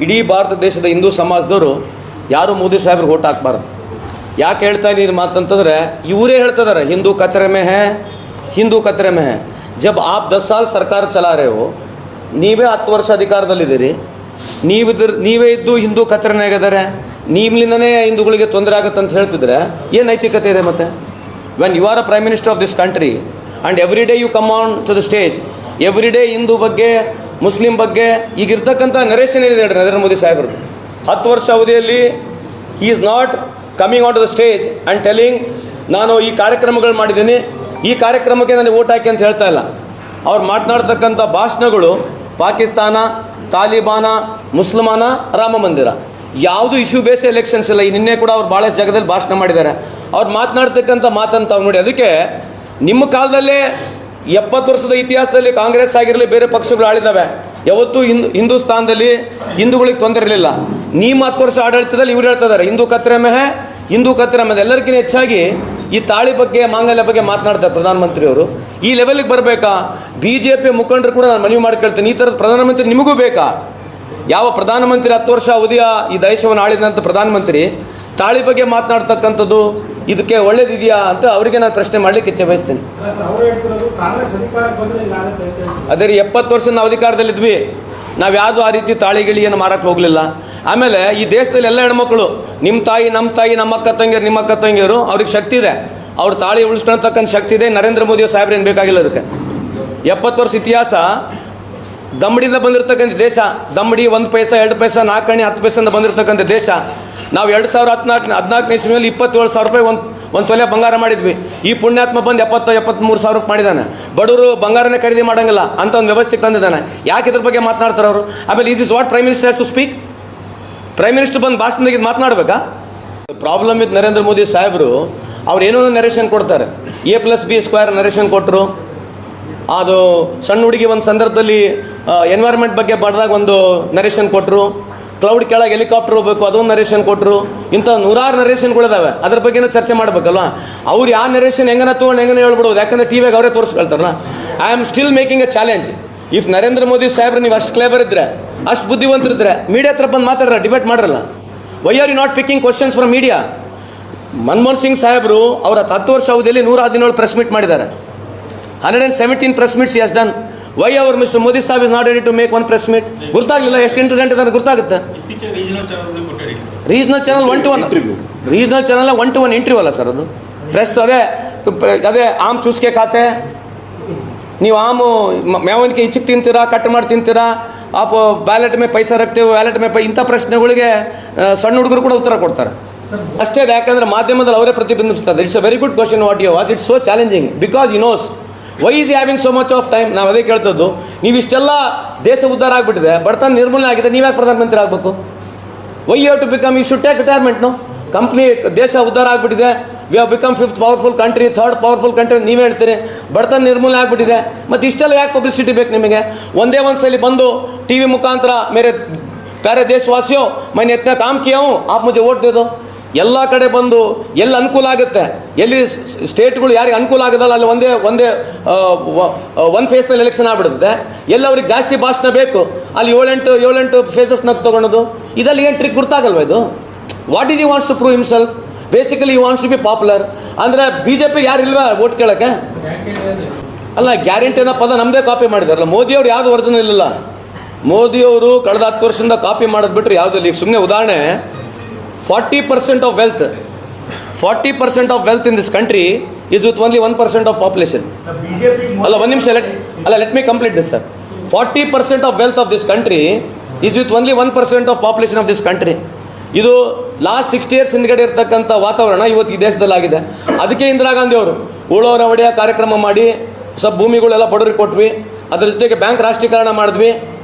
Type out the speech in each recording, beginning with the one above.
ಇಡೀ ಭಾರತ ದೇಶದ ಹಿಂದೂ ಸಮಾಜದವರು ಯಾರು ಮೋದಿ ಸಾಹೇಬ್ರಿಗೆ ಓಟ್ ಹಾಕ್ಬಾರ್ದು. ಯಾಕೆ ಹೇಳ್ತಾ ಇದ್ದೀನಿ ಮಾತಂತಂದರೆ, ಇವರೇ ಹೇಳ್ತಿದ್ದಾರೆ ಹಿಂದೂ ಕಚರೆ ಮೇ ಹೈ, ಹಿಂದೂ ಕಚರೆ ಮೇ ಹೈ. ಜಬ್ ಆಪ್ 10 ಸಾಲ್ ಸರ್ಕಾರ ಚಲಾ ರೇ ಹೋ, ನೀವೇ 10 ವರ್ಷ ಅಧಿಕಾರದಲ್ಲಿದ್ದೀರಿ, ನೀವೇ ಇದ್ದು ಹಿಂದೂ ಕಚರೆನಾಗಿದ್ದಾರೆ, ನೀವಿಂದನೇ ಹಿಂದೂಗಳಿಗೆ ತೊಂದರೆ ಆಗುತ್ತೆ ಅಂತ ಹೇಳ್ತಿದ್ರೆ ಏನು ನೈತಿಕತೆ ಇದೆ? ಮತ್ತು when you are a prime minister of this country and every day you come on to the stage, every day Hindu ಬಗ್ಗೆ ಮುಸ್ಲಿಂ ಬಗ್ಗೆ ಈಗಿರ್ತಕ್ಕಂಥ ನರೇಷನ್ ಏನಿದೆ ಹೇಳ್ರಿ ನರೇಂದ್ರ ಮೋದಿ ಸಾಹೇಬ್ರದ್ದು. 10 ವರ್ಷ ಅವಧಿಯಲ್ಲಿ he is not coming on to the stage and telling ನಾನು ಈ ಕಾರ್ಯಕ್ರಮಗಳು ಮಾಡಿದ್ದೀನಿ, ಈ ಕಾರ್ಯಕ್ರಮಕ್ಕೆ ನನಗೆ ಓಟ್ ಹಾಕಿ ಅಂತ ಹೇಳ್ತಾ ಇಲ್ಲ. ಅವ್ರು ಮಾತನಾಡ್ತಕ್ಕಂಥ ಭಾಷಣಗಳು ಪಾಕಿಸ್ತಾನ, ತಾಲಿಬಾನ, ಮುಸಲ್ಮಾನ, ರಾಮ ಮಂದಿರ, ಯಾವುದು ಇಶ್ಯೂ ಬೇಸ್ ಎಲೆಕ್ಷನ್ಸ್ ಇಲ್ಲ. ಈ ನಿನ್ನೆ ಕೂಡ ಅವ್ರು ಭಾಳಷ್ಟು ಜಾಗದಲ್ಲಿ ಭಾಷಣ ಮಾಡಿದ್ದಾರೆ. ಅವ್ರು ಮಾತನಾಡ್ತಕ್ಕಂಥ ಮಾತಂತ ನೋಡಿ. ಅದಕ್ಕೆ ನಿಮ್ಮ ಕಾಲದಲ್ಲೇ 70 ವರ್ಷದ ಇತಿಹಾಸದಲ್ಲಿ ಕಾಂಗ್ರೆಸ್ ಆಗಿರಲಿ ಬೇರೆ ಪಕ್ಷಗಳು ಆಳಿದ್ದಾವೆ, ಯಾವತ್ತೂ ಹಿಂದೂಸ್ತಾನದಲ್ಲಿ ಹಿಂದೂಗಳಿಗೆ ತೊಂದರೆ ಇರಲಿಲ್ಲ. ನಿಮ್ಮ 10 ವರ್ಷ ಆಡಳಿತದಲ್ಲಿ ಇವ್ರು ಹೇಳ್ತಾ ಇದ್ದಾರೆ ಹಿಂದೂ ಕತ್ರೆ ಮೇ ಹೈ, ಹಿಂದೂ ಕತ್ರೆ ಮೇ. ಎಲ್ಲರಿಗಿಂತ ಹೆಚ್ಚಾಗಿ ಈ ತಾಳಿ ಬಗ್ಗೆ, ಮಾಂಗಲ್ಯ ಬಗ್ಗೆ ಮಾತನಾಡ್ತಾರೆ ಪ್ರಧಾನಮಂತ್ರಿಯವರು. ಈ ಲೆವೆಲ್ಗೆ ಬರಬೇಕಾ? BJP ಮುಖಂಡರು ಕೂಡ ನಾನು ಮನವಿ ಮಾಡ್ಕೊಳ್ತೇನೆ, ಈ ಥರದ ಪ್ರಧಾನಮಂತ್ರಿ ನಿಮಗೂ ಬೇಕಾ? ಯಾವ ಪ್ರಧಾನಮಂತ್ರಿ 10 ವರ್ಷ ಅವಧಿಯ ಈ ದೇಶವನ್ನು ಆಳಿದಂಥ ಪ್ರಧಾನಮಂತ್ರಿ ತಾಳಿ ಬಗ್ಗೆ ಮಾತನಾಡ್ತಕ್ಕಂಥದ್ದು ಇದಕ್ಕೆ ಒಳ್ಳೇದಿದೆಯಾ ಅಂತ ಅವರಿಗೆ ನಾನು ಪ್ರಶ್ನೆ ಮಾಡಲಿಕ್ಕೆ ಇಚ್ಛೆ ಬಯಸ್ತೇನೆ. ಅದೇ ರೀ, 70 ವರ್ಷ ನಾವು ಅಧಿಕಾರದಲ್ಲಿದ್ವಿ, ನಾವು ಯಾವುದು ಆ ರೀತಿ ತಾಳಿಗಿಳಿಯನ್ನು ಮಾರಕ್ಕೆ ಹೋಗಲಿಲ್ಲ. ಆಮೇಲೆ ಈ ದೇಶದಲ್ಲಿ ಎಲ್ಲ ಹೆಣ್ಮಕ್ಳು ನಿಮ್ಮ ತಾಯಿ, ನಮ್ಮ ಅಕ್ಕ ತಂಗಿಯರು, ನಿಮ್ಮ ಅಕ್ಕ ತಂಗಿಯರು, ಅವ್ರಿಗೆ ಶಕ್ತಿ ಇದೆ, ಅವ್ರ ತಾಳಿ ಉಳಿಸ್ಕೊಳ್ತಕ್ಕಂಥ ಶಕ್ತಿ ಇದೆ. ನರೇಂದ್ರ ಮೋದಿ ಸಾಹೇಬ್ರೇನು ಬೇಕಾಗಿಲ್ಲ ಅದಕ್ಕೆ. 70 ವರ್ಷ ಇತಿಹಾಸ ದಮ್ಮಡಿಯಿಂದ ಬಂದಿರತಕ್ಕಂಥ ದೇಶ. ದಮ್ಮಡಿ 1 ಪೈಸಾ 2 ಪೈಸಾ 4 ಅಣಿ 10 ಪೈಸೆಯಿಂದ ಬಂದಿರತಕ್ಕಂಥ ದೇಶ. ನಾವು 2014 ಇಸ್ವಿಯಲ್ಲಿ 27,000 ರೂಪಾಯಿ ಒಂದು ತೊಲೆ ಬಂಗಾರ ಮಾಡಿದ್ವಿ. ಈ ಪುಣ್ಯಾತ್ಮ ಬಂದು 73 ಸಾವಿರಕ್ಕೆ ಮಾಡಿದ್ದಾನೆ. ಬಡವರು ಬಂಗಾರನೇ ಖರೀದಿ ಮಾಡೋಂಗಿಲ್ಲ ಅಂತ ಒಂದು ವ್ಯವಸ್ಥೆಗೆ ತಂದಿದ್ದಾನೆ. ಯಾಕೆ ಇದ್ರ ಬಗ್ಗೆ ಮಾತನಾಡ್ತಾರೆ ಅವರು? ಆಮೇಲೆ is is what prime minister has to speak? Prime minister ಬಂದು ಭಾಷಣದಾಗ ಇದು ಮಾತನಾಡಬೇಕಾ? ಪ್ರಾಬ್ಲಮ್ ವಿತ್ ನರೇಂದ್ರ ಮೋದಿ ಸಾಹೇಬರು, ಅವ್ರು ಏನೋ ನರೇಷನ್ ಕೊಡ್ತಾರೆ. A+B² ನರೇಷನ್ ಕೊಟ್ಟರು. ಅದು ಸಣ್ಣ ಹುಡುಗಿ ಒಂದು ಸಂದರ್ಭದಲ್ಲಿ ಎನ್ವೈರ್ಮೆಂಟ್ ಬಗ್ಗೆ ಬಡ್ದಾಗ ಒಂದು ನರೇಷನ್ ಕೊಟ್ಟರು. ಕ್ಲೌಡ್ ಕೆಳಗೆ ಹೆಲಿಕಾಪ್ಟರ್ ಹೋಗ್ಬೇಕು, ಅದೊಂದು ನರೇಷನ್ ಕೊಟ್ಟರು. ಇಂಥ 100 ನರೇಷನ್ಗಳಿದಾವೆ. ಅದ್ರ ಬಗ್ಗೆನೂ ಚರ್ಚೆ ಮಾಡಬೇಕಲ್ವ? ಅವ್ರು ಯಾವ ನರೇಷನ್ ಹೆಂಗನ ತೊಗೊಂಡು ಹೆಂಗನ ಹೇಳ್ಬಿಡೋದು, ಯಾಕಂದರೆ ಟಿವಿಯಾಗ ಅವರೇ ತೋರಿಸ್ಕೊಳ್ತಾರಲ್ಲ. I am still making a challenge. If Narendra Modi ಸಾಹೇಬ್ರು ನೀವು ಅಷ್ಟು ಕ್ಲೇವರ್ ಇದ್ದರೆ, ಅಷ್ಟು ಬುದ್ಧಿವಂತರಿದ್ದರೆ ಮೀಡಿಯಾ ಹತ್ರ ಬಂದು ಮಾತಾಡ್ರ, ಡಿಬೇಟ್ ಮಾಡ್ರಲ್ಲ. Why are you not picking questions from media? Manmohan Singh ಸಾಹೇಬರು ಅವರ 10 ವರ್ಷ ಅವಧಿಯಲ್ಲಿ 117 ಪ್ರೆಸ್ ಮೀಟ್ ಮಾಡಿದ್ದಾರೆ. 117 press meets has done. Why our mister Modi ಸಾಹೇಬ್ is not ready to make 1 press meet? ಗೊತ್ತಾಗಲಿಲ್ಲ ಎಷ್ಟು ಇಂಟೆಲಿಜೆಂಟ್ ಇದ್ದಾರೆ ಗೊತ್ತಾಗುತ್ತೆ. Regional channel 1-to-1 interview, regional channel 1-to-1 interview ಅಲ್ಲ ಸರ್ ಅದು. ಪ್ರೆಸ್ ಅದೇ ಆಮ್ ಚೂಸ್ಕೆ ಖಾತೆ, ನೀವು ಆಮು ಮೇವನಿಗೆ ಇಚ್ಚಿಗೆ ತಿಂತೀರಾ, ಕಟ್ ಮಾಡಿ ತಿಂತೀರಾ, ಆಪ ಬ್ಯಾಲೆಟ್ ಮೇ ಪೈಸಾ ರಕ್ತೇವೆ, ವ್ಯಾಲೆಟ್ ಮೇ ಇಂಥ ಪ್ರಶ್ನೆಗಳಿಗೆ ಸಣ್ಣ ಹುಡುಗರು ಕೂಡ ಉತ್ತರ ಕೊಡ್ತಾರೆ ಅಷ್ಟೇ. ಯಾಕಂದರೆ ಮಾಧ್ಯಮದಲ್ಲಿ ಅವರೇ ಪ್ರತಿಬಿಂಬಿಸ್ತಾರೆ. It's a very good question what you was. It's so challenging because you knows why is having so much of time. ನಾವು ಅದೇ ಕೇಳ್ತದ್ದು, ನೀವು ಇಷ್ಟೆಲ್ಲ ದೇಶ ಉದ್ಧಾರ ಆಗಿಬಿಟ್ಟಿದೆ, ಬಡತನ ನಿರ್ಮೂಲನೆ ಆಗಿದೆ, ನೀವ್ಯಾಕೆ ಪ್ರಧಾನಮಂತ್ರಿ ಆಗಬೇಕು? Why you have to become, you should take retirement. No company, ದೇಶ ಉದ್ಧಾರ ಆಗಿಬಿಟ್ಟಿದೆ, we have become 5th powerful country, 3rd powerful country ನೀವೇ ಹೇಳ್ತೀರಿ. ಬಡತನ ನಿರ್ಮೂಲನೆ ಆಗಿಬಿಟ್ಟಿದೆ, ಮತ್ತು ಇಷ್ಟೆಲ್ಲ ಯಾಕೆ ಪಬ್ಲಿಸಿಟಿ ಬೇಕು ನಿಮಗೆ? ಒಂದೇ ಒಂದು ಸಲ ಬಂದು ಟಿ ವಿ ಮುಖಾಂತರ ಮೇರೆ ಪ್ಯಾರೆ ದೇಶವಾಸಿಯೋ ಮೈನೆ ಎತ್ತನ ಕಾಮ್ ಕಿಯಾ ಹೂಂ, ಆಪ್ ಮುझे ವೋಟ್ ದೇ ದೋ. ಎಲ್ಲ ಕಡೆ ಬಂದು ಎಲ್ಲಿ ಅನುಕೂಲ ಆಗುತ್ತೆ, ಎಲ್ಲಿ ಸ್ಟೇಟ್ಗಳು ಯಾರಿಗೆ ಅನುಕೂಲ ಆಗೋದಲ್ಲ ಅಲ್ಲಿ ಒಂದೇ ಒಂದು ಫೇಸ್ನಲ್ಲಿ ಎಲೆಕ್ಷನ್ ಆಗ್ಬಿಡುತ್ತೆ. ಎಲ್ಲಿ ಅವ್ರಿಗೆ ಜಾಸ್ತಿ ಭಾಷಣ ಬೇಕು ಅಲ್ಲಿ 7-8 ಫೇಸಸ್ನಾಗ ತೊಗೊಳೋದು. ಇದರಲ್ಲಿ ಏನು ಟ್ರಿಕ್ ಗೊತ್ತಾಗಲ್ವ ಇದು? What is you wants to prove himself? Basically you wants to be popular. ಅಂದರೆ BJP ಯಾರು ಇಲ್ವಾ ವೋಟ್ ಕೇಳೋಕ್ಕೆ? ಅಲ್ಲ, ಗ್ಯಾರಂಟಿ ಅನ್ನೋ ಪದ ನಮ್ಮದೇ ಕಾಪಿ ಮಾಡಿದಾರಲ್ಲ. ಮೋದಿಯವ್ರು ಯಾವುದು ಒರಿಜಿನಲ್ ಇಲ್ಲ. ಮೋದಿಯವರು ಕಳೆದ 10 ವರ್ಷದಿಂದ ಕಾಪಿ ಮಾಡೋದು ಬಿಟ್ಟರೆ ಯಾವುದಿಲ್ಲ. ಈಗ ಸುಮ್ಮನೆ ಉದಾಹರಣೆ, 40% of wealth, 40% of wealth in this country is with only 1% of population. ಅಲ್ಲ, ಒಂದು ನಿಮಿಷ, let me complete this, sir. 40% of wealth of this country is with only 1% of population of this country. ಇದು ಲಾಸ್ಟ್ 60 years ಹಿಂದ್ಗಡೆ ಇರ್ತಕ್ಕಂಥ ವಾತಾವರಣ ಇವತ್ತು ಈ ದೇಶದಲ್ಲಾಗಿದೆ. ಅದಕ್ಕೆ ಇಂದಿರಾ ಗಾಂಧಿ ಅವರು ಉಳೋರ ಒಡೆಯ ಕಾರ್ಯಕ್ರಮ ಮಾಡಿ ಸ್ವಲ್ಪ ಭೂಮಿಗಳೆಲ್ಲ ಬಡವರಿಗೆ ಕೊಟ್ವಿ. ಅದ್ರ ಜೊತೆಗೆ ಬ್ಯಾಂಕ್ ರಾಷ್ಟ್ರೀಕರಣ ಮಾಡಿದ್ವಿ.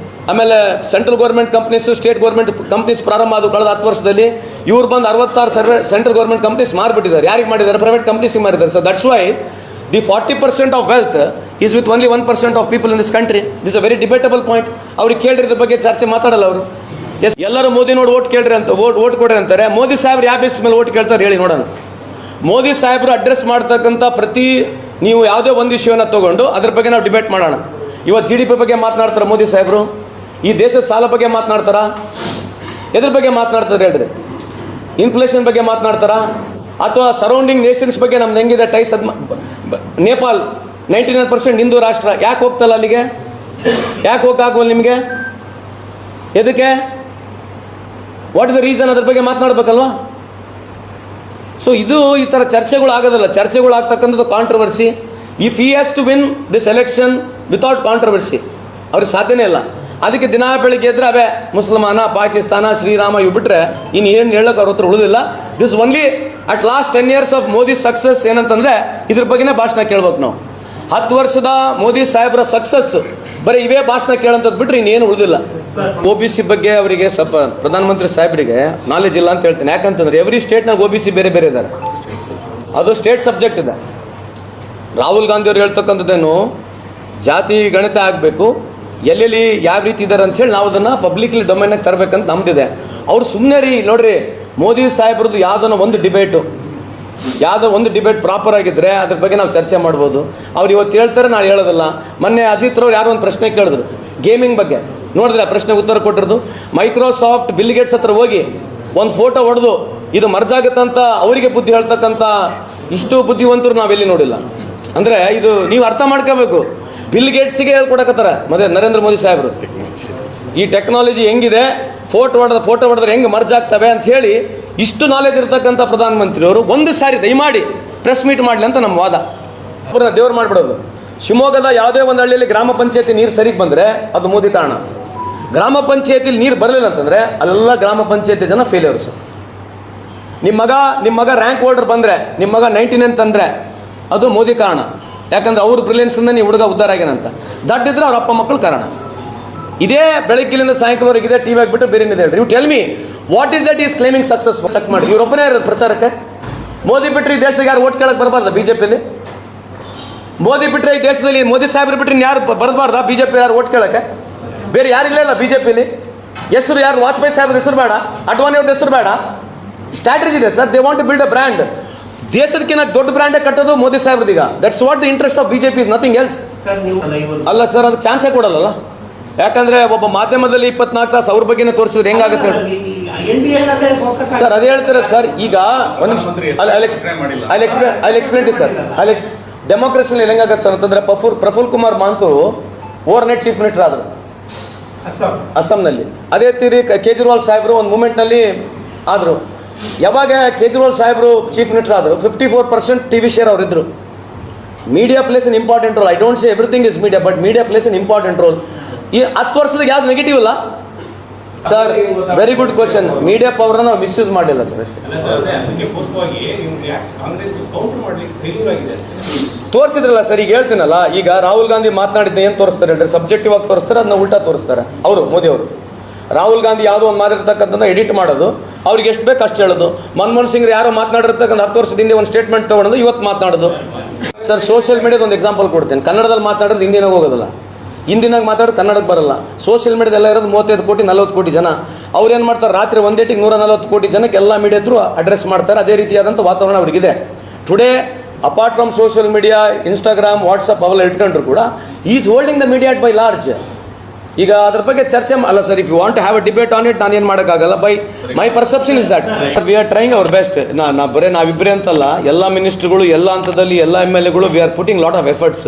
ಆಮೇಲೆ central government companies, state government companies ಪ್ರಾರಂಭ ಆದವು ಕಳೆದ 10 ವರ್ಷದಲ್ಲಿ. ಇವ್ರು ಬಂದು 66 ಸೆಂಟ್ರಲ್ ಗೌರ್ಮೆಂಟ್ ಕಂಪ್ನೀಸ್ ಮಾರ್ಬಿಟ್ಟಿದ್ದಾರೆ. ಯಾರಿಗೆ ಮಾಡಿದ್ದಾರೆ? ಪ್ರೈವೇಟ್ ಕಂಪ್ನೀಸಿಗೆ ಮಾರಿದ್ದಾರೆ. So that's why the 40% of wealth is with only 1% of people in this country. This a very debatable point. ಅವ್ರಿಗೆ ಕೇಳ್ರಿ, ಇದ್ರ ಬಗ್ಗೆ ಚರ್ಚೆ ಮಾತಾಡಲ್ಲ ಅವರು. ಎಸ್, ಎಲ್ಲರೂ ಮೋದಿ ನೋಡಿ ಓಟ್ ಕೇಳ್ರಿ ಅಂತ, ಓಟ್ ಕೊಡ್ರಿ ಅಂತಾರೆ. ಮೋದಿ ಸಾಹೇಬ್ರು ಯಾವ ಬೇಸ್ ಮೇಲೆ ಓಟ್ ಕೇಳ್ತಾರೆ ಹೇಳಿ ನೋಡೋಣ. ಮೋದಿ ಸಾಹೇಬರು ಅಡ್ರೆಸ್ ಮಾಡ್ತಕ್ಕಂಥ ಪ್ರತಿ, ನೀವು ಯಾವುದೇ ಒಂದು ವಿಷಯವನ್ನು ತೊಗೊಂಡು ಅದ್ರ ಬಗ್ಗೆ ನಾವು ಡಿಬೇಟ್ ಮಾಡೋಣ. ಇವತ್ತು GDP ಬಗ್ಗೆ ಮಾತನಾಡ್ತಾರೆ ಮೋದಿ ಸಾಹೇಬರು, ಈ ದೇಶದ ಸಾಲ ಬಗ್ಗೆ ಮಾತನಾಡ್ತಾರ, ಎದ್ರ ಬಗ್ಗೆ ಮಾತನಾಡ್ತಾರೆ ಹೇಳ್ರಿ? ಇನ್ಫ್ಲೇಷನ್ ಬಗ್ಗೆ ಮಾತನಾಡ್ತಾರಾ ಅಥವಾ ಸರೌಂಡಿಂಗ್ ನೇಷನ್ಸ್ ಬಗ್ಗೆ ನಮ್ದು ಹೆಂಗಿದೆ ಟೈಸ್? ನೇಪಾಲ್ 99% ಹಿಂದೂ ರಾಷ್ಟ್ರ, ಯಾಕೆ ಹೋಗ್ತಲ್ಲ ಅಲ್ಲಿಗೆ? ಯಾಕೆ ಹೋಗಕ್ಕಾಗವಲ್ಲ ನಿಮಗೆ? ಎದಕ್ಕೆ? What is the reason? ಅದ್ರ ಬಗ್ಗೆ ಮಾತನಾಡ್ಬೇಕಲ್ವಾ? ಸೊ ಇದು ಈ ಥರ ಚರ್ಚೆಗಳು ಆಗೋದಿಲ್ಲ. ಚರ್ಚೆಗಳು ಆಗ್ತಕ್ಕಂಥದ್ದು controversy. If he has to win this election without controversy, ಅವ್ರಿಗೆ ಸಾಧ್ಯನೇ ಇಲ್ಲ. ಅದಕ್ಕೆ ದಿನ ಬೆಳಿಗ್ಗೆ ಎದ್ರೆ ಅವೇ ಮುಸಲ್ಮಾನ, ಪಾಕಿಸ್ತಾನ, ಶ್ರೀರಾಮ ಇವು ಬಿಟ್ಟರೆ ಇನ್ನು ಏನು ಹೇಳೋಕೆ ಅವ್ರ ಹತ್ರ ಉಳಿದಿಲ್ಲ. This only at last 10 years of Modi success ಏನಂತಂದರೆ ಇದ್ರ ಬಗ್ಗೆನೇ ಭಾಷಣ ಕೇಳ್ಬೇಕು ನಾವು. 10 ವರ್ಷದ ಮೋದಿ ಸಾಹೇಬ್ರ ಸಕ್ಸಸ್ ಬರೀ ಇವೇ ಭಾಷಣ ಕೇಳೋಂಥದ್ದು ಬಿಟ್ಟರೆ ಇನ್ನೇನು ಉಳಿದಿಲ್ಲ. OBC ಬಗ್ಗೆ ಅವರಿಗೆ ಸ್ವಲ್ಪ ಪ್ರಧಾನಮಂತ್ರಿ ಸಾಹೇಬರಿಗೆ ನಾಲೆಜ್ ಇಲ್ಲ ಅಂತ ಹೇಳ್ತೀನಿ. ಯಾಕಂತಂದರೆ ಎವ್ರಿ ಸ್ಟೇಟ್ನಾಗ OBC ಬೇರೆ ಬೇರೆ ಇದ್ದಾರೆ, ಅದು ಸ್ಟೇಟ್ ಸಬ್ಜೆಕ್ಟ್ ಇದೆ. ರಾಹುಲ್ ಗಾಂಧಿ ಅವ್ರು ಹೇಳ್ತಕ್ಕಂಥದ್ದೇನು, ಜಾತಿ ಗಣಿತ ಆಗಬೇಕು, ಎಲ್ಲೆಲ್ಲಿ ಯಾವ ರೀತಿ ಇದ್ದಾರೆ ಅಂಥೇಳಿ ನಾವು ಅದನ್ನು ಪಬ್ಲಿಕ್ಲಿ ಡೊಮೈನಾಗ ತರಬೇಕಂತ ನಮ್ದಿದೆ. ಅವ್ರು ಸುಮ್ಮನೆ ರೀ ನೋಡ್ರಿ, ಮೋದಿ ಸಾಹೇಬ್ರದ್ದು ಯಾವುದೋ ಒಂದು ಡಿಬೇಟ್ ಪ್ರಾಪರ್ ಆಗಿದ್ದರೆ ಅದ್ರ ಬಗ್ಗೆ ನಾವು ಚರ್ಚೆ ಮಾಡ್ಬೋದು. ಅವ್ರು ಇವತ್ತು ಹೇಳ್ತಾರೆ, ನಾಳೆ ಹೇಳೋದಿಲ್ಲ. ಮೊನ್ನೆ ಅಜಿತ್ ರವ್ರು ಯಾರೋ ಒಂದು ಪ್ರಶ್ನೆ ಕೇಳಿದ್ರು ಗೇಮಿಂಗ್ ಬಗ್ಗೆ, ನೋಡಿದ್ರೆ ಆ ಪ್ರಶ್ನೆಗೆ ಉತ್ತರ ಕೊಟ್ಟಿರೋದು. ಮೈಕ್ರೋಸಾಫ್ಟ್ ಬಿಲ್ ಗೇಟ್ಸ್ ಹತ್ರ ಹೋಗಿ ಒಂದು ಫೋಟೋ ಹೊಡೆದು ಇದು ಮರ್ಜಾಗುತ್ತಂತ ಅವರಿಗೆ ಬುದ್ಧಿ ಹೇಳ್ತಕ್ಕಂಥ ಇಷ್ಟು ಬುದ್ಧಿವಂತರು ನಾವೆಲ್ಲಿ ನೋಡಿಲ್ಲ. ಅಂದರೆ ಇದು ನೀವು ಅರ್ಥ ಮಾಡ್ಕೋಬೇಕು. ಬಿಲ್ ಗೇಟ್ಸಿಗೆ ಹೇಳ್ಕೊಡಕತ್ತಾರ ನರೇಂದ್ರ ಮೋದಿ ಸಾಹೇಬರು ಈ ಟೆಕ್ನಾಲಜಿ ಹೆಂಗಿದೆ, ಫೋಟೋ ಹೊಡೆದ್ರೆ ಹೆಂಗೆ ಮರ್ಜ್ ಆಗ್ತವೆ ಅಂತ ಹೇಳಿ ಇಷ್ಟು ನಾಲೆಜ್ ಇರ್ತಕ್ಕಂಥ ಪ್ರಧಾನಮಂತ್ರಿಯವರು ಒಂದು ಸಾರಿ ದಯಮಾಡಿ ಪ್ರೆಸ್ ಮೀಟ್ ಮಾಡಲಿ ಅಂತ ನಮ್ಮ ವಾದ. ದೇವ್ರು ಮಾಡಿಬಿಡೋದು. ಶಿವಮೊಗ್ಗದ ಯಾವುದೇ ಒಂದು ಹಳ್ಳಿಯಲ್ಲಿ ಗ್ರಾಮ ಪಂಚಾಯತಿ ನೀರು ಸರಿಗೆ ಬಂದರೆ ಅದು ಮೋದಿ ಕಾರಣ. ಗ್ರಾಮ ಪಂಚಾಯತಿಲಿ ನೀರು ಬರಲಿಲ್ಲ ಅಂತಂದರೆ ಅಲ್ಲೆಲ್ಲ ಗ್ರಾಮ ಪಂಚಾಯತಿ ಜನ ಫೇಲ್ಯೂರ್ಸ್. ನಿಮ್ಮ ಮಗ ರ್ಯಾಂಕ್ ಹೋಲ್ಡರ್ ಬಂದರೆ, ನಿಮ್ಮ ಮಗ 99 ತಂದರೆ ಅದು ಮೋದಿ ಕಾರಣ. ಯಾಕಂದ್ರೆ ಅವ್ರ ಬ್ರಿಲಿಯನ್ಸಿಂದ ನೀವು ಹುಡುಗ ಉದ್ಧಾರ ಆಗ್ಯಾನಂತ. ದಡ್ಡಿದ್ರೆ ಅವ್ರ ಅಪ್ಪ ಮಕ್ಕಳು ಕಾರಣ. ಇದೇ ಬೆಳಗ್ಗಿಲಿಂದ ಸಾಯಂಕಾಲವರೆಗೆ ಇದೇ ಟಿವಿ ಆಗಿಬಿಟ್ಟು ಬೇರೆ ಏನಿದೆ ಹೇಳ್ರಿ. You tell me what is that is claiming success? Check ಮಾಡಿ. ಇವರೊಬ್ಬನೇ ಇರೋದು ಪ್ರಚಾರಕ್ಕೆ. ಮೋದಿ ಬಿಟ್ಟರೆ ಈ ದೇಶದಾಗ ಯಾರು ಓಟ್ ಕೇಳಕ್ಕೆ ಬರಬಾರ್ದ BJPಯಲ್ಲಿ? ಮೋದಿ ಬಿಟ್ಟರೆ ಈ ದೇಶದಲ್ಲಿ ಮೋದಿ ಸಾಹೇಬ್ರು ಬಿಟ್ಟರೆ ಯಾರು ಬರಬಾರ್ದ BJP ಯಾರು ಓಟ್ ಕೇಳಕ್ಕೆ? ಬೇರೆ ಯಾರಿಲ್ಲ ಇಲ್ಲ BJPಯಲ್ಲಿ. ಹೆಸರು ಯಾರು? ವಾಜಪೇಯಿ ಸಾಹೇಬ್ರ ಹೆಸರು ಬೇಡ, ಅಡ್ವಾಣಿ ಅವ್ರ ಹೆಸರು ಬೇಡ. ಸ್ಟ್ರಾಟಜಿ ಇದೆ sir. They want to build a brand. ದೇಶಕ್ಕಿಂತ ದೊಡ್ಡ ಬ್ರ್ಯಾಂಡೇ ಕಟ್ಟೋದು ಮೋದಿ ಸಾಹೇಬ್ರದೀಗ. That's what the interest of BJP is nothing else. ಅಲ್ಲ ಸರ್, ಅದು ಚಾನ್ಸೇ ಕೊಡಲ್ಲ. ಯಾಕಂದ್ರೆ ಒಬ್ಬ ಮಾಧ್ಯಮದಲ್ಲಿ 24 ತಾಸು ಅವ್ರ ಬಗ್ಗೆನೇ ತೋರಿಸಿದ್ರೆ ಹೆಂಗಾಗುತ್ತೆ ಸರ್? ಅದೇ ಹೇಳ್ತಾರೆ ಸರ್. ಈಗ ಸರ್ ಡೆಮೋಕ್ರಸಿನಲ್ಲಿ ಹೆಂಗಾಗತ್ತೆ ಸರ್ ಅಂತಂದ್ರೆ, ಪ್ರಫುಲ್ ಕುಮಾರ್ ಮಾಂತೂರು ಓವರ್ ನೈಟ್ ಚೀಫ್ ಮಿನಿಸ್ಟರ್ ಆದರು ಅಸ್ಸಾಂನಲ್ಲಿ. ಅದೇ ತೀರಿ ಕೇಜ್ರಿವಾಲ್ ಸಾಹೇಬರು ಒಂದು ಮೂಮೆಂಟ್ನಲ್ಲಿ ಆದರು. ಯಾವಾಗ ಕೇಜ್ರಿವಾಲ್ ಸಾಹೇಬರು ಚೀಫ್ ಮಿನಿಸ್ಟರ್ ಆದರು, 54% TV ಶೇರ್ ಅವರಿದ್ದರು. Media plays an important role. I don't say everything is media, but media plays an important role. ಈ 10 ವರ್ಷದಾಗ ಯಾವ್ದು ನೆಗೆಟಿವ್ ಇಲ್ಲ sir? Very good question. Media ಪವರ್ನ ನಾವು ಮಿಸ್ಯೂಸ್ ಮಾಡಿಲ್ಲ ಸರ್, ಅಷ್ಟೇ. ತೋರಿಸಿದ್ರಲ್ಲ ಸರ್, ಈಗ ಹೇಳ್ತೀನಲ್ಲ. ಈಗ ರಾಹುಲ್ ಗಾಂಧಿ ಮಾತನಾಡಿದ್ದ ಏನು ತೋರಿಸ್ತಾರೆ ಹೇಳ್ರಿ? ಸಬ್ಜೆಕ್ಟಿವ್ ಆಗಿ ತೋರಿಸ್ತಾರೆ, ಅದನ್ನ ಉಲ್ಟಾ ತೋರಿಸ್ತಾರೆ ಅವರು, ಮೋದಿ ಅವರು. ರಾಹುಲ್ ಗಾಂಧಿ ಯಾವುದೋ ಒಂದು ಮಾತಾಡಿರ್ತಕ್ಕಂಥ ಎಡಿಟ್ ಮಾಡೋದು, ಅವ್ರಿಗೆ ಎಷ್ಟು ಬೇಕು ಅಷ್ಟು ಹೇಳೋದು. ಮನಮೋಹನ್ ಸಿಂಗ್ ಯಾರೋ ಮಾತನಾಡಿರ್ತಕ್ಕಂಥ 10 ವರ್ಷದಿಂದ ಒಂದು ಸ್ಟೇಟ್ಮೆಂಟ್ ತೊಗೊಳೋದು, ಇವತ್ತು ಮಾತನಾಡೋದು. ಸರ್, ಸೋಷಿಯಲ್ ಮೀಡಿಯಾದ ಒಂದು ಎಕ್ಸಾಂಪಲ್ ಕೊಡ್ತೇನೆ. ಕನ್ನಡದಲ್ಲಿ ಮಾತಾಡೋದು ಹಿಂದಿನಾಗ ಹೋಗೋದಿಲ್ಲ, ಹಿಂದಿನಾಗ ಮಾತಾಡೋದು ಕನ್ನಡಕ್ಕೆ ಬರಲ್ಲ. ಸೋಷಿಯಲ್ ಮೀಡಿಯಾದೆಲ್ಲ ಇರೋದು 35 ಕೋಟಿ 40 ಕೋಟಿ ಜನ. ಅವ್ರು ಏನು ಮಾಡ್ತಾರೆ, ರಾತ್ರಿ ಒಂದೇಟಿಗೆ 140 ಕೋಟಿ ಜನಕ್ಕೆ ಎಲ್ಲ ಮೀಡಿಯಾ ಥ್ರೂ ಅಡ್ರೆಸ್ ಮಾಡ್ತಾರೆ. ಅದೇ ರೀತಿಯಾದಂಥ ವಾತಾವರಣ ಅವ್ರಿಗಿದೆ. Today apart from social media, Instagram, WhatsApp ಅವೆಲ್ಲ ಇಟ್ಕೊಂಡ್ರು ಕೂಡ is holding the media by large. ಈಗ ಅದ್ರ ಬಗ್ಗೆ ಚರ್ಚೆ ಅಲ್ಲ sir. If you want to have a debate on it, ನಾನೇನು ಮಾಡೋಕ್ಕಾಗಲ್ಲ. By my perception is that we are trying our best. ನಾವಿಬ್ಬರೇ ಅಂತಲ್ಲ, ಎಲ್ಲ ಮಿನಿಸ್ಟ್ರುಗಳು, ಎಲ್ಲ ಹಂತದಲ್ಲಿ ಎಲ್ಲ MLAಗಳು we are putting lot of efforts.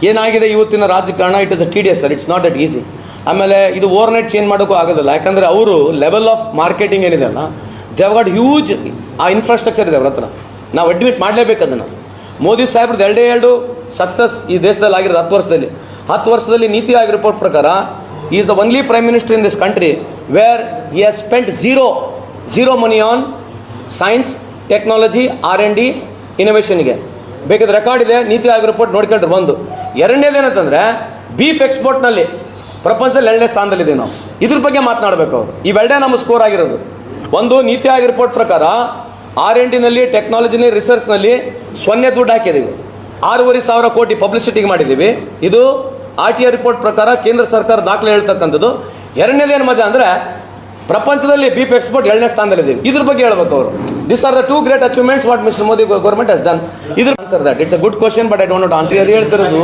ಏನಾಗಿದೆ ಇವತ್ತಿನ ರಾಜಕಾರಣ, it is a TDS sir, it's not that easy. ಆಮೇಲೆ ಇದು ಓವರ್ ನೈಟ್ ಚೇಂಜ್ ಮಾಡೋಕ್ಕೂ ಆಗೋದಿಲ್ಲ. ಯಾಕಂದರೆ ಅವರು ಲೆವೆಲ್ ಆಫ್ ಮಾರ್ಕೆಟಿಂಗ್ ಏನಿದೆ ಅಲ್ಲ, ದೇ ಹ್ಯಾವ್ ಗಾಟ್ ಹ್ಯೂಜ್ ಆ ಇನ್ಫ್ರಾಸ್ಟ್ರಕ್ಚರ್ ಇದೆ ಅವ್ರ ಹತ್ರ. ನಾವು ಅಡ್ಮಿಟ್ ಮಾಡಲೇಬೇಕು ಅದನ್ನು. ಮೋದಿ ಸಾಹೇಬ್ರದ್ದು ಎರಡೇ ಸಕ್ಸಸ್ ಈ ದೇಶದಲ್ಲಿ ಆಗಿರೋದು 10 ವರ್ಷದಲ್ಲಿ ನೀತಿ ಆಯೋಗ ರಿಪೋರ್ಟ್ ಪ್ರಕಾರ is the only prime minister in this country wear he has spent zero money on science, technology, R&D, ಇನೋವೇಷನ್ಗೆ. ಬೇಕಾದ ರೆಕಾರ್ಡ್ ಇದೆ, ನೀತಿ ಆಯೋಗ ರಿಪೋರ್ಟ್ ನೋಡ್ಕೊಂಡ್ರೆ. ಒಂದು ಎರಡನೇದೇನಂತಂದರೆ ಬೀಫ್ ಎಕ್ಸ್ಪೋರ್ಟ್ನಲ್ಲಿ ಪ್ರಪಂಚದಲ್ಲಿ 2ನೇ ಸ್ಥಾನದಲ್ಲಿದೆ. ನಾವು ಇದ್ರ ಬಗ್ಗೆ ಮಾತನಾಡಬೇಕು. ಅವರು ಇವೆರಡೇ ನಮ್ಮ ಸ್ಕೋರ್ ಆಗಿರೋದು. ಒಂದು, ನೀತಿ ಆಯೋಗ ರಿಪೋರ್ಟ್ ಪ್ರಕಾರ R&Dನಲ್ಲಿ, ಟೆಕ್ನಾಲಜಿನಲ್ಲಿ, ರಿಸರ್ಚ್ನಲ್ಲಿ 0 ದುಡ್ಡು ಹಾಕಿದ್ದೀವಿ. 6,500 ಕೋಟಿ ಪಬ್ಲಿಸಿಟಿಗೆ ಮಾಡಿದ್ದೀವಿ. ಇದು RTI ರಿಪೋರ್ಟ್ ಪ್ರಕಾರ ಕೇಂದ್ರ ಸರ್ಕಾರ ದಾಖಲೆ ಹೇಳ್ತಕ್ಕಂಥದ್ದು. ಎರಡನೇದೇನು ಮಜಾ ಅಂದರೆ ಪ್ರಪಂಚದಲ್ಲಿ ಬೀಫ್ ಎಕ್ಸ್ಪೋರ್ಟ್ 2ನೇ ಸ್ಥಾನದಲ್ಲಿದ್ದೀವಿ. ಇದ್ರ ಬಗ್ಗೆ ಹೇಳ್ಬೇಕು ಅವರು. This are the 2 great achievements what mister Modi government has done. ಇದ್ರ answer that it's a good question, but I don't not answer. ಅದು ಹೇಳ್ತಿರೋದು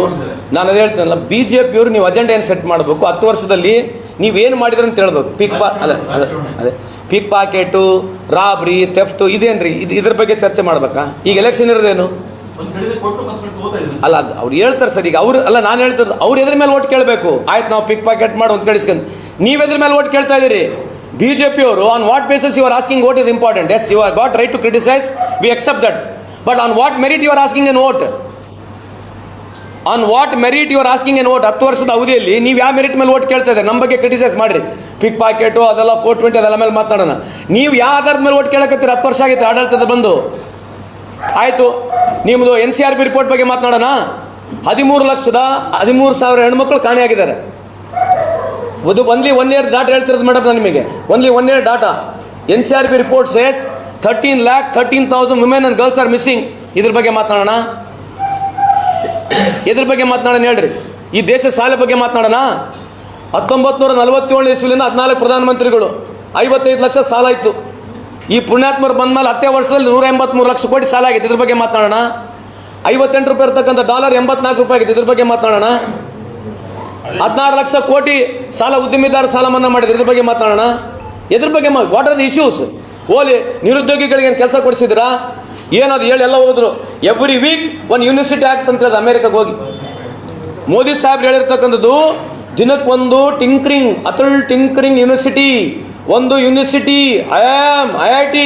ನಾನು. ಅದು ಹೇಳ್ತೀನಲ್ಲ, BJP ಅವರು ನೀವು ಅಜೆಂಡಾ ಏನು ಸೆಟ್ ಮಾಡಬೇಕು, 10 ವರ್ಷದಲ್ಲಿ ನೀವೇನು ಮಾಡಿದ್ರಿ ಅಂತ ಹೇಳ್ಬೇಕು. ಅದೇ ಪಿಕ್ ಪಾಕೆಟು, ರಾಬ್ರಿ, ಥೆಫ್ಟು ಇದೇನ್ರಿ, ಇದ್ರ ಬಗ್ಗೆ ಚರ್ಚೆ ಮಾಡ್ಬೇಕಾ? ಈಗ ಎಲೆಕ್ಷನ್ ಇರೋದೇನು? ಅಲ್ಲ, ಅದು ಅವ್ರು ಹೇಳ್ತಾರೆ ಸರ್. ಈಗ ಅವ್ರು ಅಲ್ಲ, ನಾನು ಹೇಳ್ತಾರೆ ಅವ್ರು ಎದ್ರ ಮೇಲೆ ಓಟ್ ಕೇಳಬೇಕು. ಆಯ್ತು, ನಾವು ಪಿಕ್ ಪಾಕೆಟ್ ಮಾಡಿ ಒಂದು ಕಳಿಸ್ಕೊಂಡು ನೀವು ಎದ್ರ ಮೇಲೆ ಓಟ್ ಕೇಳ್ತಾ ಇದ್ದೀರಿ? BJP ಅವರು on what basis you are asking vote is important. Yes, you are got right to criticise, we accept that. But on what merit you are asking an vote? On what merit you are asking an vote? 10 ವರ್ಷದ ಅವಧಿಯಲ್ಲಿ ನೀವು ಯಾವ merit ಮೇಲೆ vote ಕೇಳ್ತಾ ಇದ್ದಾರೆ? ನಮ್ಮ ಬಗ್ಗೆ criticise ಮಾಡಿರಿ. ಪಿಕ್ ಪಾಕೆಟು ಅದೆಲ್ಲ 420 ಅದೆಲ್ಲ ಮೇಲೆ ಮಾತಾಡೋಣ. ನೀವು ಯಾವ ಆಧಾರದ ಮೇಲೆ ಓಟ್ ಕೇಳಕತ್ತೀರಿ? 10 ವರ್ಷ ಆಗೈತೆ ಆಡಳಿತದ ಬಂದು. ಆಯಿತು, ನಿಮ್ಮದು NCRB ರಿಪೋರ್ಟ್ ಬಗ್ಗೆ ಮಾತನಾಡೋಣ. 13,13,000 ಹೆಣ್ಮಕ್ಳು ಕಾಣೆಯಾಗಿದ್ದಾರೆ. ಅದು ಒನ್ಲಿ 1 ಇಯರ್ ಡಾಟಾ ಹೇಳ್ತಿರೋದು ಮೇಡಮ್. ನಾನು ನಿಮಗೆ only 1 year data. NCRB report says 13,13,000 women and girls are missing. ಇದ್ರ ಬಗ್ಗೆ ಮಾತನಾಡೋಣ. ಇದ್ರ ಬಗ್ಗೆ ಮಾತನಾಡೋಣ ಹೇಳ್ರಿ. ಈ ದೇಶ ಸಾಲ ಬಗ್ಗೆ ಮಾತನಾಡೋಣ. 1947 ಇಸ್ವಿಲಿಂದ 14 ಪ್ರಧಾನಮಂತ್ರಿಗಳು, 55 ಲಕ್ಷ ಸಾಲ ಇತ್ತು. ಈ ಪುಣ್ಯಾತ್ಮರು ಬಂದ ಮೇಲೆ 10 ವರ್ಷದಲ್ಲಿ 183 ಲಕ್ಷ ಕೋಟಿ ಸಾಲ ಆಗಿದೆ. ಇದ್ರ ಬಗ್ಗೆ ಮಾತನಾಡೋಣ. 58 ರೂಪಾಯಿ ಇರ್ತಕ್ಕಂಥ ಡಾಲರ್ 84 ರೂಪಾಯಿ ಆಗಿದೆ. ಇದ್ರ ಬಗ್ಗೆ ಮಾತನಾಡೋಣ. 16 ಲಕ್ಷ ಕೋಟಿ ಸಾಲ ಉದ್ಯಮಿದಾರ ಸಾಲ ಮನ್ನಾ ಮಾಡಿದ್ರು. ಇದ್ರ ಬಗ್ಗೆ ಮಾತನಾಡೋಣ. ಇದ್ರ ಬಗ್ಗೆ ವಾಟ್ ಆರ್ ದಿ ಇಶ್ಯೂಸ್? ಓಲಿ ನಿರುದ್ಯೋಗಿಗಳಿಗೆ ಏನು ಕೆಲಸ ಕೊಡಿಸಿದ್ರಾ? ಏನದು ಹೇಳಿ ಎಲ್ಲ ಹೋದ್ರು. ಎವ್ರಿ ವೀಕ್ ಒಂದು ಯೂನಿವರ್ಸಿಟಿ ಆಕ್ಟ್ ಅಂತ ಹೇಳಿದ್ರೆ ಅಮೇರಿಕಾಗೆ ಹೋಗಿ ಮೋದಿ ಸಾಹೇಬ್ ಹೇಳಿರ್ತಕ್ಕಂಥದ್ದು, ದಿನಕ್ಕೊಂದು ಟಿಂಕರಿಂಗ್, ಅಟಲ್ ಟಿಂಕರಿಂಗ್ ಯೂನಿವರ್ಸಿಟಿ, ಒಂದು ಯೂನಿವರ್ಸಿಟಿ, IIT.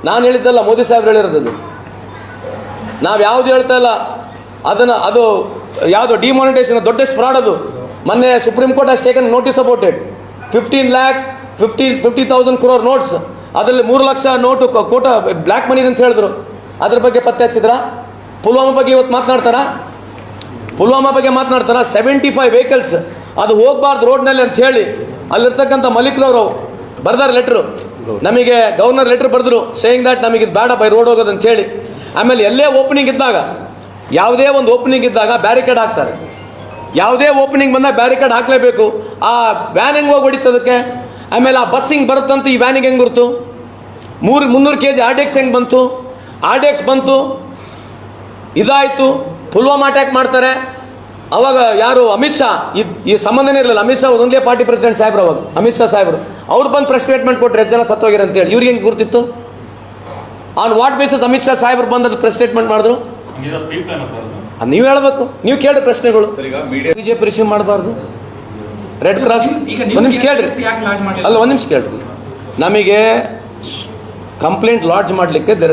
ನಾನು ಹೇಳಿದ್ದಲ್ಲ, ಮೋದಿ ಸಾಹೇಬ್ ಹೇಳಿರೋದು. ನಾವು ಯಾವುದು ಹೇಳ್ತಾ ಇಲ್ಲ. ಅದು ಯಾವುದು ಡಿಮಾನಿಟೈಸೇಷನ್ ದೊಡ್ಡಷ್ಟು ಫ್ರಾಡ್ ಅದು. ಮೊನ್ನೆ supreme court has taken notice about it. 50,000 crore notes, ಅದರಲ್ಲಿ 3 ಲಕ್ಷ ನೋಟು ಕೋಟ ಬ್ಲ್ಯಾಕ್ ಮನಿ ಅಂತ ಹೇಳಿದ್ರು. ಅದ್ರ ಬಗ್ಗೆ ಪತ್ತೆ ಹಚ್ಚಿದ್ರ? ಪುಲ್ವಾಮಾ ಬಗ್ಗೆ ಇವತ್ತು ಮಾತನಾಡ್ತಾರ? 75 ವೆಹಿಕಲ್ಸ್ ಅದು ಹೋಗಬಾರ್ದು ರೋಡ್ನಲ್ಲಿ ಅಂತ ಹೇಳಿ ಅಲ್ಲಿರ್ತಕ್ಕಂಥ ಮಲಿಕ್ನವರು ಬರ್ದಾರೆ ಲೆಟ್ರು. ನಮಗೆ ಗವರ್ನರ್ ಲೆಟ್ರ್ ಬರೆದ್ರು, ಸೇಯಿಂಗ್ ದ್ಯಾಟ್ ನಮಗೆ ಇದು ಬೇಡ ಬೈ ರೋಡ್ ಹೋಗೋದು ಅಂತ ಹೇಳಿ. ಆಮೇಲೆ ಎಲ್ಲೇ ಓಪನಿಂಗ್ ಇದ್ದಾಗ, ಯಾವುದೇ ಒಂದು ಓಪನಿಂಗ್ ಇದ್ದಾಗ ಬ್ಯಾರಿಕೇಡ್ ಹಾಕ್ತಾರೆ. ಯಾವುದೇ ಓಪನಿಂಗ್ ಬಂದಾಗ ಬ್ಯಾರಿಕೇಡ್ ಹಾಕಲೇಬೇಕು. ಆ ವ್ಯಾನ್ ಹೆಂಗೆ ಹೋಗಿ ಹೊಡಿತದಕ್ಕೆ? ಆಮೇಲೆ ಆ ಬಸ್ ಹಿಂಗೆ ಬರುತ್ತಂತ ಈ ವ್ಯಾನಿಗೆ ಹೆಂಗೆ ಗುರುತು? 300 kg RDX ಹೆಂಗೆ ಬಂತು? RDX ಬಂತು, ಇದಾಯಿತು. ಪುಲ್ವಾಮಾ ಅಟ್ಯಾಕ್ ಮಾಡ್ತಾರೆ. ಅವಾಗ ಯಾರು ಅಮಿತ್ ಶಾ, ಈ ಸಂಬಂಧನೇ ಇರಲಿಲ್ಲ. ಅಮಿತ್ ಶಾ ಒಂದೇ ಪಾರ್ಟಿ ಪ್ರೆಸಿಡೆಂಟ್ ಸಾಹೇಬ್ರು. ಅವಾಗ ಅಮಿತ್ ಶಾ ಸಾಹೇಬರು ಅವ್ರು ಬಂದು ಪ್ರೆಸ್ ಸ್ಟೇಟ್ಮೆಂಟ್ ಕೊಟ್ಟರೆ 8 ಜನ ಸತ್ತೋಗಿರ ಅಂತೇಳಿ. ಇವ್ರಿಗೆ ಹೆಂಗೆ ಗುರ್ತಿತ್ತು? On what basis Amit Shah ಸಾಹೇಬ್ರು ಬಂದು ಪ್ರೆಸ್ ಸ್ಟೇಟ್ಮೆಂಟ್ ಮಾಡಿದ್ರು? ನೀವು ಹೇಳಬೇಕು. ನೀವು ಕೇಳಿ ಪ್ರಶ್ನೆಗಳು. BJP ರಿಸೀವ್ ಮಾಡಬಾರ್ದು. ರೆಡ್ ಕ್ರಾಸ್ ಒಂದು ನಿಮಿಷ ಕೇಳ್ರಿ. ಅಲ್ಲ, ಒಂದು ನಿಮಿಷ ಕೇಳ್ರಿ. ನಮಗೆ ಕಂಪ್ಲೇಂಟ್ ಲಾಡ್ಜ್ ಮಾಡಲಿಕ್ಕೆ there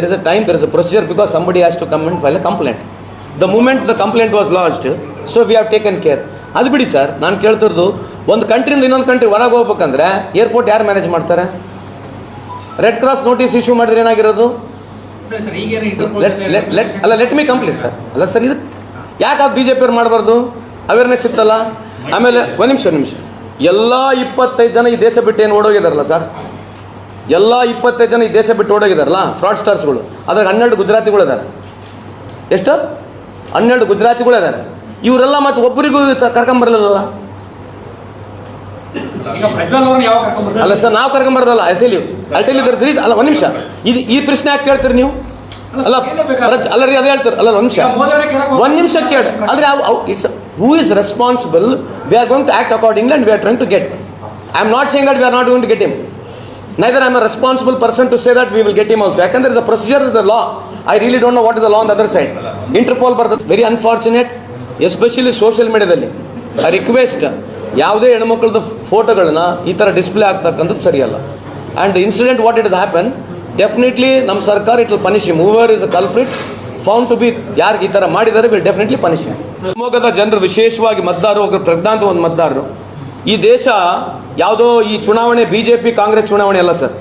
is a time, there is a procedure, because somebody has to come and file a complaint. The moment the complaint was lodged, so we have taken care. ಅದು ಬಿಡಿ ಸರ್, ನಾನು ಕೇಳ್ತಿರೋದು, ಒಂದು ಕಂಟ್ರಿಯಿಂದ ಇನ್ನೊಂದು country ಹೊರಗೆ ಹೋಗ್ಬೇಕಂದ್ರೆ airport ಯಾರು manage ಮಾಡ್ತಾರೆ? ರೆಡ್ ಕ್ರಾಸ್ ನೋಟಿಸ್ ಇಶ್ಯೂ ಮಾಡಿದ್ರೆ ಏನಾಗಿರೋದು? ಅಲ್ಲ, ಲೆಟ್ ಮಿ ಕಂಪ್ಲೀಟ್ ಸರ್. ಅಲ್ಲ ಸರ್, ಇದು ಯಾಕೆ BJP ಅವ್ರು ಮಾಡಬಾರ್ದು? ಅವೇರ್ನೆಸ್ ಇತ್ತಲ್ಲ. ಆಮೇಲೆ ಒಂದು ನಿಮಿಷ, ಎಲ್ಲ 25 ಜನ ಈ ದೇಶ ಬಿಟ್ಟು ಏನು ಓಡೋಗಿದಾರಲ್ಲ ಸರ್, ಎಲ್ಲ 25 ಜನ ಈ ದೇಶ ಬಿಟ್ಟು ಓಡೋಗಿದಾರಲ್ಲ ಫ್ರಾಡ್ ಸ್ಟಾರ್ಸ್ಗಳು. ಅದ್ರಾಗ 12 ಗುಜರಾತಿಗಳು ಇದ್ದಾರೆ. ಎಷ್ಟು? 12 ಗುಜರಾತಿಗಳು ಇದ್ದಾರೆ. ಇವರೆಲ್ಲ ಮತ್ತೆ ಒಬ್ಬರಿಗೂ ಕರ್ಕೊಂಬರಲಿಲ್ಲ. ಅಲ್ಲ ಸರ್, ನಾವು ಕರ್ಕೊಂಬರೋದಲ್ಲ. ಅಲ್ಲ, ಒಂದು ನಿಮಿಷ, ಈ ಪ್ರಶ್ನೆ ಯಾಕೆ ಕೇಳ್ತೀರಿ ನೀವು? ಅಲ್ಲ ರೀ, ಅದೇ ಹೇಳ್ತಾರೆ. ಅಲ್ಲ, ಒಂದು ನಿಮಿಷ ಕೇಳಿ. ಅಲ್ರಿ, it's who is responsible? We are going to act accordingly and we are trying to get. I am not saying that we are not going to get him. Neither I am a responsible person to say that we will get him also. Yakandre there is a procedure, there is a law. I really don't know what is the law on the other side. Interpol ಬರ್ತದೆ. Very unfortunate, especially social ಮೀಡಿಯಾದಲ್ಲಿ. I request, ಯಾವುದೇ ಹೆಣ್ಮಕ್ಳದ್ದು ಫೋಟೋಗಳನ್ನ ಈ ಥರ display ಆಗ್ತಕ್ಕಂಥದ್ದು ಸರಿಯಲ್ಲ. And the incident what it is happen, definitely ನಮ್ಮ ಸರ್ಕಾರ it will punish him. Whoever is a culprit found to be, ಯಾರಿಗೆ ಈ ಥರ ಮಾಡಿದ್ದಾರೆ ವಿಲ್ ಡೆಫಿನೆಟ್ಲಿ ಪನಿಷ್ ಹಿಮ್. ಶಿವಮೊಗ್ಗದ ಜನರು, ವಿಶೇಷವಾಗಿ ಮತದಾರರು, ಪ್ರಜ್ಞಾಂತ ಒಂದು ಮತದಾರರು, ಈ ದೇಶ ಯಾವುದೋ ಈ ಚುನಾವಣೆ BJP ಕಾಂಗ್ರೆಸ್ ಚುನಾವಣೆ ಅಲ್ಲ ಸರ್.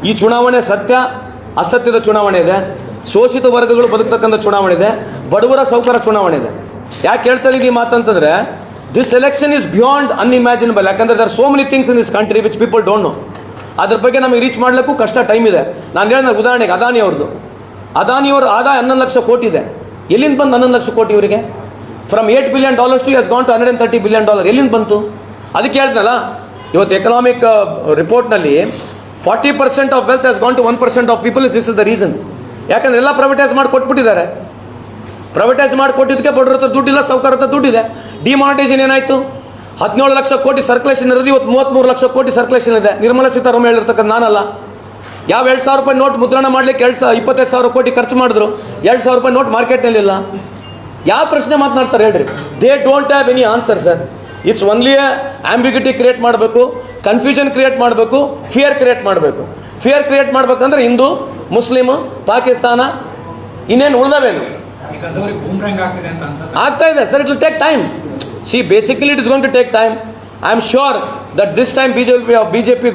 ಈ ಚುನಾವಣೆ ಸತ್ಯ ಅಸತ್ಯದ ಚುನಾವಣೆ ಇದೆ. ಶೋಷಿತ ವರ್ಗಗಳು ಬದುಕ್ತಕ್ಕಂಥ ಚುನಾವಣೆ ಇದೆ. ಬಡವರ ಸೌಕರ ಚುನಾವಣೆ ಇದೆ. ಯಾಕೆ ಹೇಳ್ತಾ ಇದ್ದೀನಿ ಈ ಮಾತಂತಂದರೆ, this election is beyond unimaginable. ಯಾಕಂದರೆ there so many things in this country which people don't know. ಅದ್ರ ಬಗ್ಗೆ ನಮಗೆ ರೀಚ್ ಮಾಡಲಿಕ್ಕೂ ಕಷ್ಟ, ಟೈಮ್ ಇದೆ. ನಾನು ಹೇಳಿದ ಉದಾಹರಣೆಗೆ ಅದಾನಿಯವ್ರದ್ದು ಆದಾಯ 11 ಲಕ್ಷ ಕೋಟಿ ಇದೆ. ಎಲ್ಲಿಂದ ಬಂದು 11 ಲಕ್ಷ ಕೋಟಿ ಇವರಿಗೆ? From $8 billion to has gone to $130 billion. ಎಲ್ಲಿಂದ ಬಂತು? ಅದಕ್ಕೆ ಹೇಳ್ದಲ್ಲ, ಇವತ್ತು ಎಕನಾಮಿಕ್ ರಿಪೋರ್ಟ್ನಲ್ಲಿ 40% of wealth has gone to 1% of people. This is the reason. ಯಾಕಂದರೆ ಎಲ್ಲ ಪ್ರೈವೇಟೈಸ್ ಮಾಡಿ ಕೊಟ್ಬಿಟ್ಟಿದ್ದಾರೆ. ಪ್ರೈವೇಟೈಸ್ ಮಾಡಿ ಕೊಟ್ಟಿದ್ದಕ್ಕೆ ಬಡವ್ರ ಹತ್ರ ದುಡ್ಡಿಲ್ಲ, ಸೌಕರ್ಯ ಹತ್ರ ದುಡ್ಡಿದೆ. ಡಿಮಾನಿಟೈಸೇಷನ್ ಏನಾಯಿತು? 17 ಲಕ್ಷ ಕೋಟಿ ಸರ್ಕ್ಯುಲೇಷನ್ ಇರೋದು, ಇವತ್ತು 33 ಲಕ್ಷ ಕೋಟಿ ಸರ್ಕ್ಯುಲೇಷನ್ ಇದೆ. ನಿರ್ಮಲಾ ಸೀತಾರಾಮನ್ ಹೇಳಿರ್ತಕ್ಕಂಥ ನಾನಲ್ಲ. ಯಾವ 2,000 ರೂಪಾಯಿ ನೋಟ್ ಮುದ್ರಣ ಮಾಡಲಿಕ್ಕೆ 25,000 ಕೋಟಿ ಖರ್ಚು ಮಾಡಿದ್ರು, 2,000 ರೂಪಾಯಿ ನೋಟ್ ಮಾರ್ಕೆಟ್ನಲ್ಲಿಲ್ಲ. ಯಾವ ಪ್ರಶ್ನೆ ಮಾತನಾಡ್ತಾರೆ ಹೇಳ್ರಿ? They don't have any answer sir. It's only ambiguity create ಮಾಡಬೇಕು, ಕನ್ಫ್ಯೂಷನ್ ಕ್ರಿಯೇಟ್ ಮಾಡಬೇಕು, ಫಿಯರ್ ಕ್ರಿಯೇಟ್ ಮಾಡಬೇಕು. ಫಿಯರ್ ಕ್ರಿಯೇಟ್ ಮಾಡ್ಬೇಕಂದ್ರೆ ಹಿಂದೂ, ಮುಸ್ಲಿಮ್, ಪಾಕಿಸ್ತಾನ, ಇನ್ನೇನು ಉಳಿದವೇನು ಆಗ್ತಾ ಇದೆ sir. It will take time. See basically it is going to take time. I am sure that this time BJP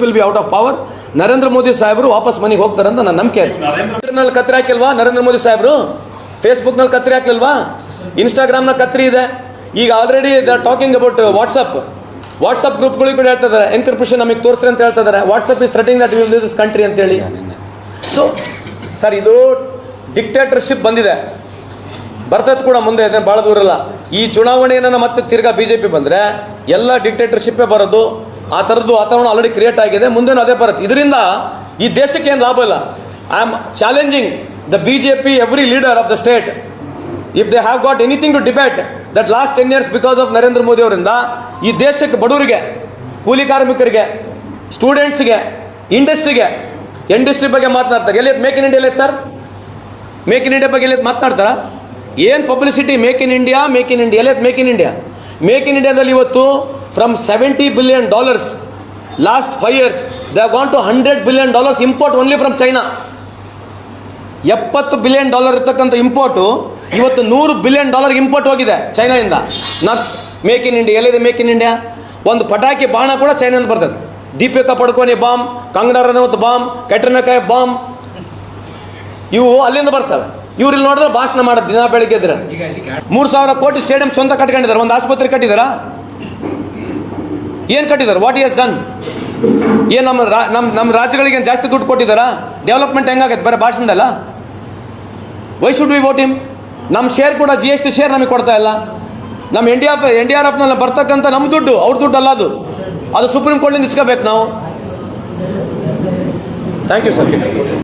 will be out of power. Narendra Modi ಸಾಹೇಬರು ವಾಪಸ್ ಮನೆಗೆ ಹೋಗ್ತಾರೆ ಅಂತ ನನ್ನ ನಂಬಿಕೆ. ಟ್ವಿಟರ್ನಲ್ಲಿ ಕತ್ರಿ ಹಾಕಿಲ್ವಾ ನರೇಂದ್ರ ಮೋದಿ ಸಾಹೇಬರು? ಫೇಸ್ಬುಕ್ನಲ್ಲಿ ಕತ್ರಿ ಹಾಕ್ಲಿಲ್ವಾ? ಇನ್ಸ್ಟಾಗ್ರಾಮ್ನ ಕತ್ರಿ ಇದೆ. ಈಗ already they are talking about WhatsApp ಗ್ರೂಪ್ಗಳಿಗೆ ಕೂಡ ಹೇಳ್ತಾ ಇದ್ದಾರೆ, ಎನ್ಕ್ರಿಪ್ಷನ್ ನಮಗೆ ತೋರಿಸ್ರಿ ಅಂತ ಹೇಳ್ತಾ ಇದ್ದಾರೆ. WhatsApp is threatening that will this country ಅಂತೇಳಿ. ಸೊ ಸರ್, ಇದು ಡಿಕ್ಟೇಟರ್ಶಿಪ್ ಬಂದಿದೆ, ಬರ್ತದೆ ಕೂಡ ಮುಂದೆ, ಇದನ್ನು ಭಾಳ ದೂರ ಇಲ್ಲ. ಈ ಚುನಾವಣೆಯನ್ನು ಮತ್ತೆ ತಿರ್ಗಾ ಬಿಜೆಪಿ ಬಂದರೆ ಎಲ್ಲ ಡಿಕ್ಟೇಟರ್ಶಿಪ್ಪೇ ಬರೋದು. ಆ ಥರದ್ದು ವಾತಾವರಣ ಆಲ್ರೆಡಿ ಕ್ರಿಯೇಟ್ ಆಗಿದೆ, ಮುಂದೇನು ಅದೇ ಬರುತ್ತೆ. ಇದರಿಂದ ಈ ದೇಶಕ್ಕೆ ಏನು ಲಾಭ ಇಲ್ಲ. I am challenging the BJP every leader of the state, if they have got anything to debate that last 10 years because of Narendra Modi ಅವರಿಂದ ಈ ದೇಶಕ್ಕೆ ಬಡವರಿಗೆ, ಕೂಲಿ ಕಾರ್ಮಿಕರಿಗೆ, ಸ್ಟೂಡೆಂಟ್ಸ್ಗೆ, ಇಂಡಸ್ಟ್ರಿ ಬಗ್ಗೆ ಮಾತನಾಡ್ತಾರೆ. ಎಲ್ಲಿ ಮೇಕ್ ಇನ್ ಇಂಡಿಯಾ ಎಲ್ಲ ಸರ್? ಮೇಕ್ ಇನ್ ಇಂಡಿಯಾ ಬಗ್ಗೆ ಎಲ್ಲಿ ಮಾತನಾಡ್ತಾರ? ಏನು ಪಬ್ಲಿಸಿಟಿ? ಮೇಕ್ ಇನ್ ಇಂಡಿಯಾ ಎಲ್ಲ ಮೇಕ್ ಇನ್ ಇಂಡಿಯಾದಲ್ಲಿ ಇವತ್ತು from $70 billion last 5 years they have gone to $100 billion import only from China. $70 billion ಇರ್ತಕ್ಕಂಥ ಇಂಪೋರ್ಟು ಇವತ್ತು $100 billion ಇಂಪೋರ್ಟ್ ಹೋಗಿದೆ ಚೈನಾದಿಂದ. ಮೇಕ್ ಇನ್ ಇಂಡಿಯಾ ಎಲ್ಲಿದೆ? ಮೇಕ್ ಇನ್ ಇಂಡಿಯಾ ಒಂದು ಪಟಾಕಿ ಬಾಣ ಕೂಡ ಚೈನಾದಿಂದ ಬರ್ತದೆ. Deepika Padukone bomb, Kangana Ranaut bomb, ಕ್ಯಾಟ್ರಿನಾ Kaif bomb, ಇವು ಅಲ್ಲಿಂದ ಬರ್ತವೆ. ಇವ್ರು ಇಲ್ಲಿ ನೋಡಿದ್ರೆ ಭಾಷಣ ಮಾಡೋದು ದಿನ ಬೆಳಿಗ್ಗೆ ಇದ್ರೆ. 3,000 ಕೋಟಿ ಸ್ಟೇಡಿಯಂ ಸ್ವಂತ ಕಟ್ಕೊಂಡಿದ್ದಾರೆ, ಒಂದು ಆಸ್ಪತ್ರೆ ಕಟ್ಟಿದಾರಾ? ಏನು ಕಟ್ಟಿದ್ದಾರೆ? What is done? ಏನು ನಮ್ಮ ರಾಜ್ಯಗಳಿಗೆ ಜಾಸ್ತಿ ದುಡ್ಡು ಕೊಟ್ಟಿದ್ದಾರಾ? ಡೆವಲಪ್ಮೆಂಟ್ ಹೆಂಗಾಗತ್ತೆ? ಬರೀ ಭಾಷಣದಲ್ಲ. Why should we vote him? ನಮ್ಮ ಶೇರ್ ಕೂಡ GST ಶೇರ್ ನಮಗೆ ಕೊಡ್ತಾ ಇಲ್ಲ. ನಮ್ಮ NDRFನಲ್ಲಿ ಬರ್ತಕ್ಕಂಥ ನಮ್ಮ ದುಡ್ಡು, ಅವ್ರ ದುಡ್ಡು ಅಲ್ಲ ಅದು ಸುಪ್ರೀಂ ಕೋರ್ಟ್ನಿಂದ ಇಸ್ಕೋಬೇಕು ನಾವು. Thank you sir.